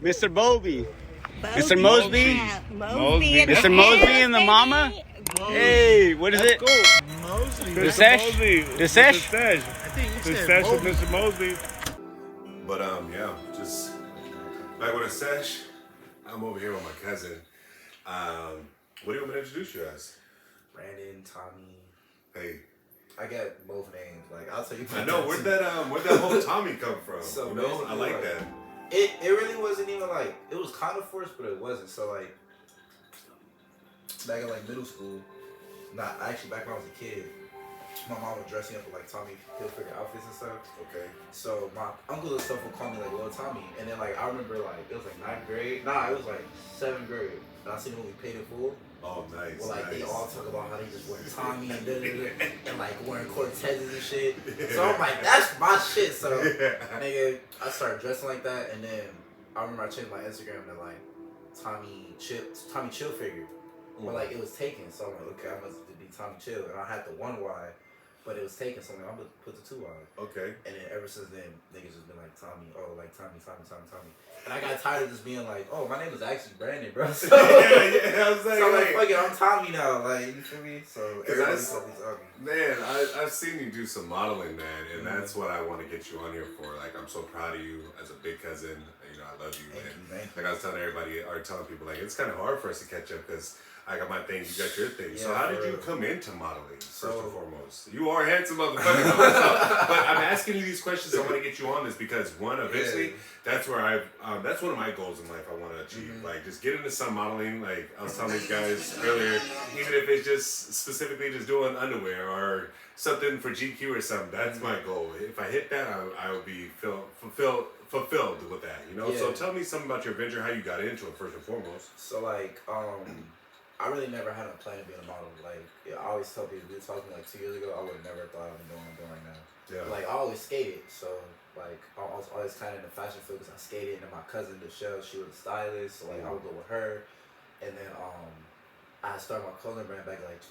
Mr. Bobby. Mr. Mosby. Mosby. Mr. Mosby and the mama. Hey, what is it? Mosby. The Sesh? The Sesh? I think you said Sesh with Mosby. Mr. Mosby. But yeah, just back with a Sesh. I'm over here with my cousin. What do you want me to introduce you as? Brandon, Tommy. Hey. I got both names. Like I'll tell you. I know where'd that whole Tommy come from? So you know, I like that. It really wasn't even like it was kind of forced, but it wasn't. So like back in like middle school, back when I was a kid, my mom would dress me up with like Tommy Hilfiger outfits and stuff. Okay. So my uncle and stuff would call me like Little Tommy, and then like I remember like it was like 9th grade. Nah, it was like 7th grade. And I seen the movie Paid in Full. Oh, nice. Well, like nice. they all talk about how they just wear Tommy and and like wearing Cortezes and shit. So I'm like, that's my shit. So nigga, I started dressing like that, and then I remember I changed my Instagram to like Tommy Chill figure, but like it was taken. So I'm like, okay, I must be Tommy Chill, and I had the 1Y, but it was taken. So I'm like, I'm gonna put the 2Y. Okay. And then ever since then, niggas just been like Tommy, Tommy. And I got tired of just being like, oh, my name is actually Brandon, bro. So, yeah, I was like, so I'm like, fuck it, I'm Tommy now. Like, you feel me? So everybody's Tommy. Man, I've seen you do some modeling, man, and that's what I want to get you on here for. Like, I'm so proud of you as a big cousin. You know, I love you. Thank you. Like I was telling everybody, or telling people, like, it's kind of hard for us to catch up because I got my thing, you got your thing. Yeah, so how did you come into modeling, first So- and foremost? You are a handsome motherfucker, though, but I'm asking you these questions. I want to get you on this because one, eventually, that's where that's one of my goals in life I want to achieve. Like, just get into some modeling. Like I was telling these guys earlier, even if it's just specifically just doing underwear or something for GQ or something, that's my goal. If I hit that, I will be fulfilled with that, you know? Yeah. So tell me something about your venture, how you got into it first and foremost. So like, I really never had a plan to be a model. Like, I always tell people, if you talked to me like 2 years ago, I would have never thought I'd be doing what I'm doing right now. Yeah. Like, I always skated, so like I was always kind of in the fashion field because I skated, and then my cousin Michelle, she was a stylist, so like I would go with her, and then I started my clothing brand back in like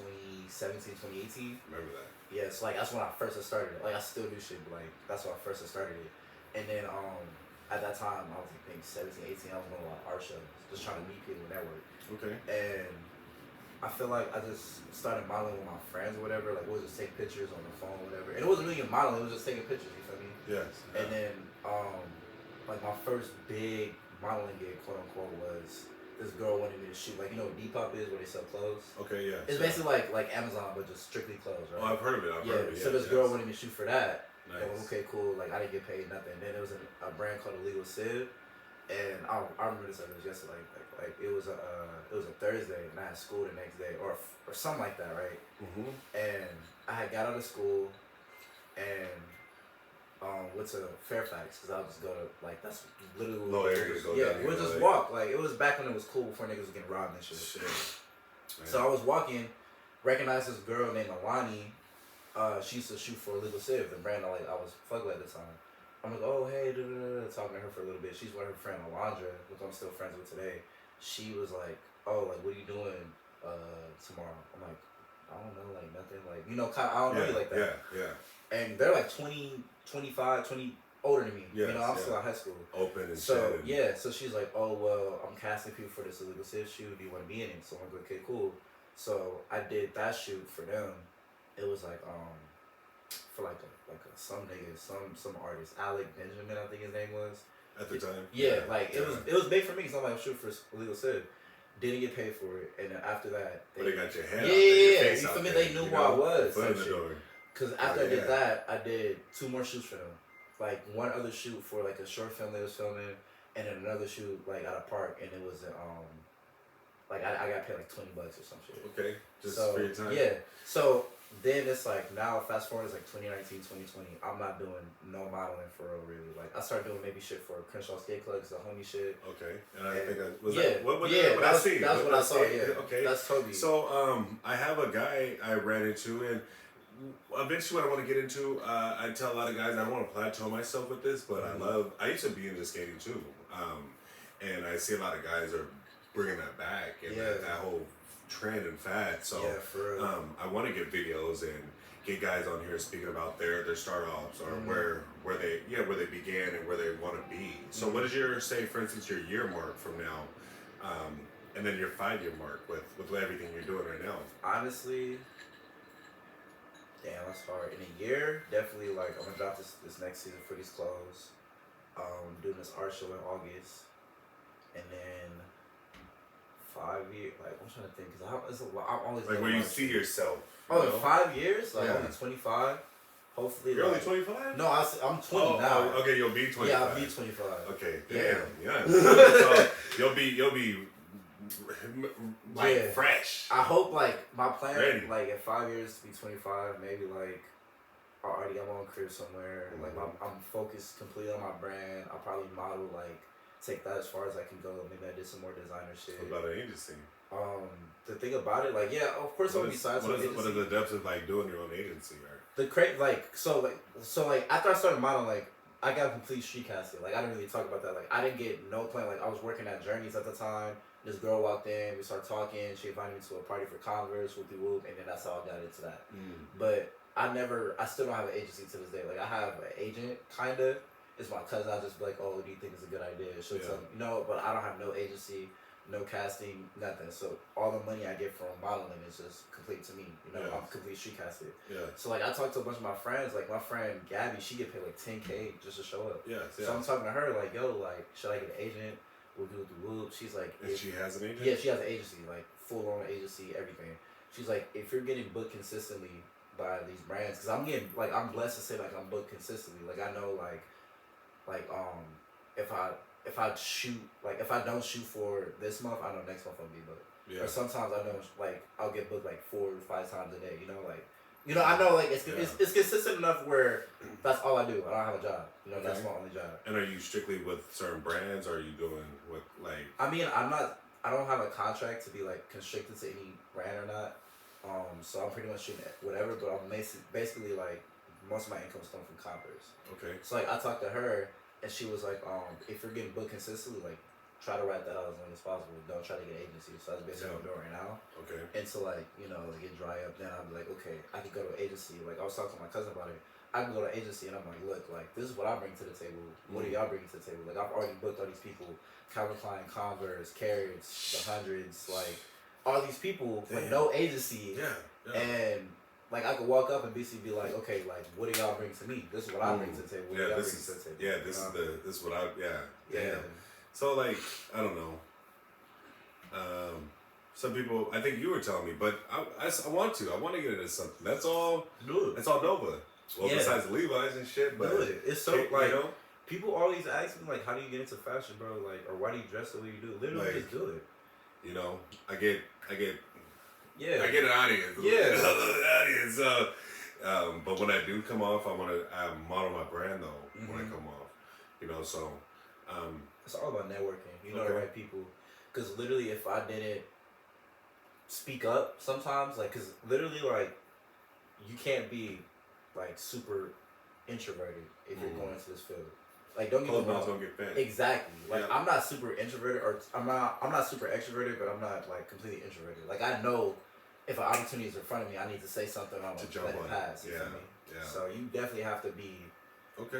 2017, 2018. Remember that? Yeah, so like that's when I first started it. Like I still do shit, but like that's when I first started it. And then at that time I was like maybe 17, 18. I was going to a lot of art shows, just trying to meet people and network. Okay. And I feel like I just started modeling with my friends or whatever. Like we'll just take pictures on the phone, or whatever. And it wasn't really even modeling; it was just taking pictures. You feel me? Yes. And then like my first big modeling gig, quote unquote, was this girl wanted me to shoot. Like, you know what Depop is, where they sell clothes. Okay, yeah. It's basically like Amazon, but just strictly clothes, right? Oh, I've heard of it. I've heard of it. So this girl wanted me to shoot for that. Nice. And okay, cool. Like I didn't get paid nothing. Then there was a brand called Illegal Civ, and I remember this like it was yesterday. Like it was a Thursday, and I had school the next day, or something like that, right? Mm-hmm. And I had got out of school, and went to Fairfax because I would just go to like that's literally Low area to go yeah, down we'll here, just like- walk. Like it was back when it was cool before niggas was getting robbed and shit. So I was walking, recognized this girl named Alani. She used to shoot for Illegal Civ, the brand I was fuck with at the time. I'm like, oh hey, talking to her for a little bit. She's with her friend Alondra, which I'm still friends with today. She was like, oh, like what are you doing tomorrow? I'm like, I don't know, like nothing, like you know, I don't know you like that. Yeah. And they're like 20, 25, 20 older than me. Yes, you know, I'm still in high school. Open and So shit. yeah, so she's like, oh well, I'm casting people for this Illegal Civ shoot. Do you want to be in it? So I'm like, okay, cool. So I did that shoot for them. It was like for like some nigga, some artist, Alec Benjamin, I think his name was. At the time. Yeah, like it was big for me because I'm like, I'm shooting for Illegal Civ. Didn't get paid for it, and then after that, They got your head. yeah, you feel me? They knew who I was. Foot in the door. Because after I did that, I did 2 more shoots for them. Like one other shoot for like a short film they was filming, and then another shoot like at a park, and it was like I got paid like $20 or some shit. Okay, just so, for your time. Yeah. So then it's like now fast forward, it's like 2019, 2020. I'm not doing no modeling for real, really. Like I started doing maybe shit for Crenshaw Skate Club, the homie shit. Okay, and I think I was yeah, that. What I see? That's what I saw. Yeah. Yeah. Okay. That's Toby. So I have a guy I ran into, and eventually what I want to get into, I tell a lot of guys I don't want to plateau myself with this, but I used to be into skating too, and I see a lot of guys are bringing that back and that whole trend and fad. So yeah, for real. I want to get videos and get guys on here speaking about their start-ups or where they began and where they want to be. So what is your, say for instance, your year mark from now, and then your 5-year mark with everything you're doing right now? Honestly, damn, that's hard. In a year, definitely like I'm gonna drop this next season for these clothes. Doing this art show in August, and then 5 years. Like I'm trying to think, cause it's a lot. I'm always like where you see yourself. Oh, in 5 years, like only 25. Hopefully, you're like, only 25. No, I'm 20 now. Oh, okay, you'll be 25. Yeah, I'll be 25. Okay, Yeah. damn, yeah. So you'll be like fresh. I hope like my plan, Ready. like in 5 years to be 25, maybe like I already got my own crib somewhere. Like I'm focused completely on my brand. I'll probably model, like take that as far as I can go. Maybe I did some more designer shit. What about an agency? The thing about it, like of course I'll be sides what are the depths of like doing your own agency? Or? So after I started modeling, like I got complete street casting. Like I didn't really talk about that. Like I didn't get no plan. Like I was working at Journeys at the time. This girl walked in, we started talking. She invited me to a party for Converse, whoop-de-whoop, and then that's how I got into that. But I still don't have an agency to this day. Like I have an agent, kinda. It's my cousin. I just be like, oh, do you think it's a good idea? She'll tell me no, but I don't have no agency, no casting, nothing. So all the money I get from modeling is just complete to me. I'm complete street casted. Yeah. So like I talked to a bunch of my friends. Like my friend Gabby, she get paid like $10K just to show up. Yeah. So I'm talking to her like, yo, like should I get an agent? Whoop. She's like, and she has an agent? Yeah, she has an agency, like full on agency, everything. She's like, if you're getting booked consistently by these brands, because I'm blessed to say like I'm booked consistently. Like I know if I shoot, like if I don't shoot for this month, I know next month I'll be booked. Yeah. Or sometimes I know like I'll get booked like 4 or 5 times a day. I know like it's consistent enough where that's all I do. I don't have a job. That's my only job. And are you strictly with certain brands, or are you doing with like? I mean, I don't have a contract to be like constricted to any brand or not. So I'm pretty much shooting whatever, but I'm basically like most of my incomes come from Converse. Okay. So like I talked to her, and she was like, if you're getting booked consistently, like try to write that out as long as possible. Don't try to get an agency. So that's basically what I'm doing right now. Okay. And so like like it dry up, then I'll be like, okay, I can go to an agency. Like I was talking to my cousin about it. I can go to an agency and I'm like, look, like this is what I bring to the table. What do y'all bring to the table? Like I've already booked all these people, Calvin Klein, Converse, Carrots, the Hundreds, like all these people with no agency. Yeah. And like I could walk up and basically be like, okay, like what do y'all bring to me? This is what I bring to the table. What do y'all bring to the table? Yeah, this is what I yeah. So like I don't know. Some people, I think you were telling me, but I want to get into something. That's all. Do it. That's all Nova. Well, besides Levi's and shit, but do it. It's so like people always ask me like, how do you get into fashion, bro? Like, or why do you dress the way you do? Literally, like, just do it. I get an audience. Yeah, an audience. But when I do come off, I model my brand though. When I come off, so. It's all about networking. The right people. Because literally, if I didn't speak up sometimes, like, because literally, like, you can't be like super introverted if you're going into this field. Like, don't get me wrong. Don't get fed. Exactly. Like, I'm not super introverted, or I'm not super extroverted, but I'm not like completely introverted. Like, I know if an opportunity is in front of me, I need to say something. I'm to let it pass. You feel me? Yeah. So you definitely have to be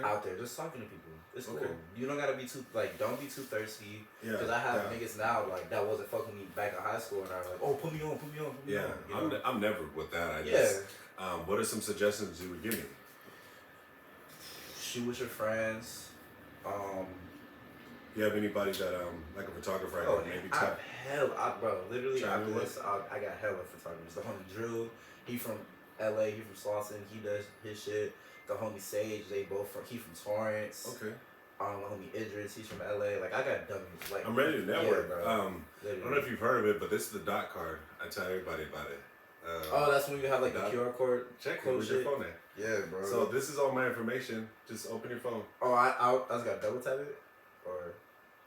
out there just talking to people. It's cool. You don't gotta be too don't be too thirsty. Yeah. Because I have niggas now like that wasn't fucking me back in high school, and I was like, oh, put me on. I'm never with that. I just. What are some suggestions you would give me? Shoot with your friends. You have anybody that like a photographer? Maybe bro. Literally, after this, I got hella photographers. The homie Drew, he from LA. He from Slauson. He does his shit. The homie Sage, he from Torrance. Okay. The homie Idris, he's from LA. Like I got dummies. Like I'm ready to network. I don't know if you've heard of it, but this is the dot card. I tell everybody about it. That's when you have like the QR code. Check it with your phone there. Yeah, bro. So this is all my information. Just open your phone. Oh, I just got double tap it, or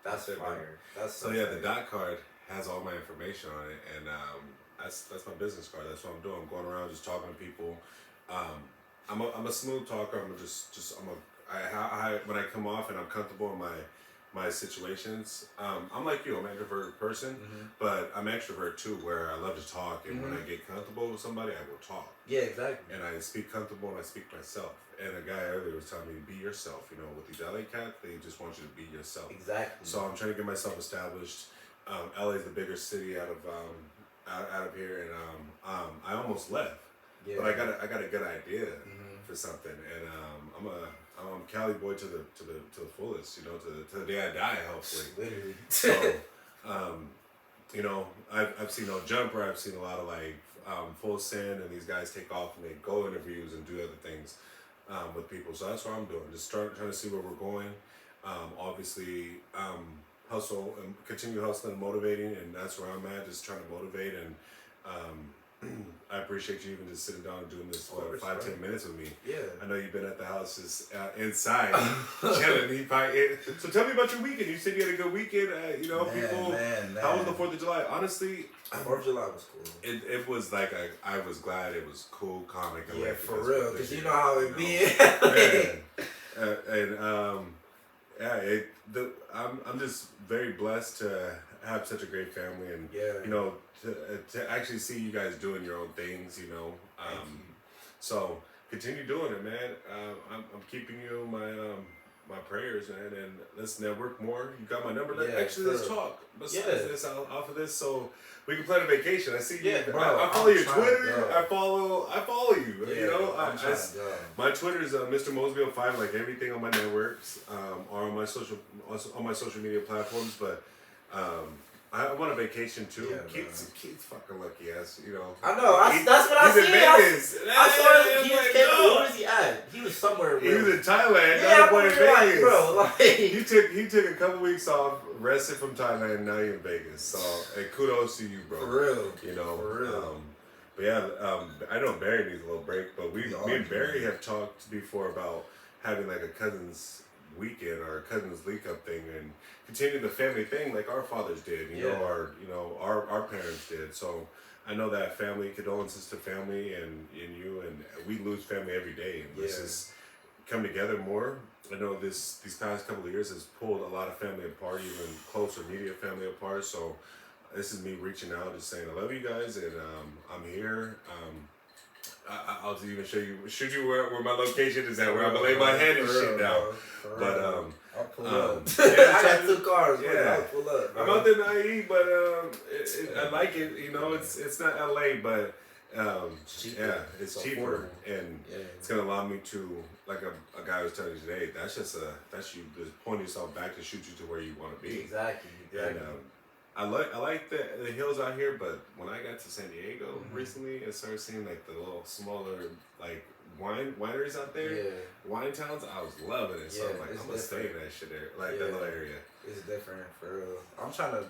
that's fire. Bro. That's so yeah. The dot card has all my information on it, and that's my business card. That's what I'm doing. I'm going around just talking to people. I'm a smooth talker. When I come off and I'm comfortable in my situations. I'm like you, I'm an introverted person, but I'm extrovert too, where I love to talk, and when I get comfortable with somebody, I will talk. Yeah, exactly. And I speak comfortable, and I speak myself. And a guy earlier was telling me to be yourself. You know, with these LA cats, they just want you to be yourself. Exactly. So I'm trying to get myself established. LA is the bigger city out of here, and I almost left, but I got a good idea for something, and I'm Cali boy to the fullest, you know, to the day I die, hopefully. Literally. So, you know, I've seen No Jumper, I've seen a lot of like Full Send, and these guys take off and they go interviews and do other things with people. So that's what I'm doing, just trying to see where we're going. Obviously, hustle and continue hustling and motivating, and that's where I'm at, just trying to motivate. And I appreciate you even just sitting down and doing this for 5-10 minutes with me. Yeah. I know you've been at the house just inside chilling. So tell me about your weekend. You said you had a good weekend. You know, Man. How was the 4th of July? Honestly, 4th of July was cool. It was like I was glad it was cool, calm, and collected. Yeah, for real, because you know how it be. I'm just very blessed to have such a great family, and you know, to actually see you guys doing your own things, you know. So continue doing it, man. I'm keeping you in my prayers, man, and let's network more. You got my number. Let's talk. Besides this, off of this, so we can plan a vacation. I see you. I follow your Twitter. I follow you. Yeah, you know, my Twitter is Mr. Mosby05, like everything on my networks, or on my social media platforms. But I want a vacation too. Yeah, Keith's fucking lucky ass, you know. I know. That's what I see. He's in Vegas. I saw him. Where was he at? He was somewhere. He was in Thailand. Yeah, boy in Vegas. bro. Like he took a couple weeks off, rested from Thailand, and now you're in Vegas. So, and kudos to you, bro. For real. You know, for real. But yeah, I know Barry needs a little break, but me and Barry have talked before about having like a cousin's weekend or a cousin's leak up thing and continue the family thing like our fathers did, you know, our parents did. So I know that family, condolences to family and you, and we lose family every day. And let's just come together more. I know these past couple of years has pulled a lot of family apart, even closer immediate family apart. So this is me reaching out, just saying I love you guys, and I'm here. I'll even show you where my location is at, where I'm gonna lay my head and shit down. But I'll pull up. I got 2 cars. Yeah, I'll pull up. I'm out there in IE, but I like it. You know, it's not LA, but it's cheaper, and it's gonna allow me to, like a guy was telling you today. That's you just pointing yourself back to shoot you to where you want to be. Exactly. And I like the hills out here, but when I got to San Diego recently and started seeing like the little smaller like wineries out there, wine towns, I was loving it. So I'm like, I'm gonna stay in that shit there, like that little area. It's different for real. I'm trying to.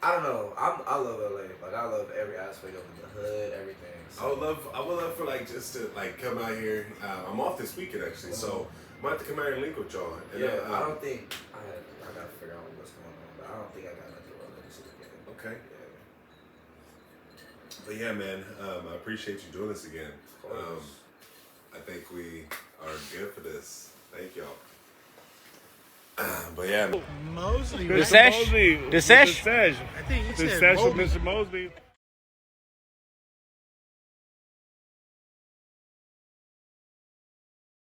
I don't know. I love LA. Like I love every aspect of the hood, everything. So. I would love for like just to like come out here. I'm off this weekend actually, so I might have to come out here and link with y'all. And I don't think I gotta figure out what's going on, but I don't think I got nothing wrong with this again. Okay. But yeah, man, I appreciate you doing this again. I think we are good for this. Thank y'all. But yeah, Mosley. The Sesh. I think you said Sesh Mosby.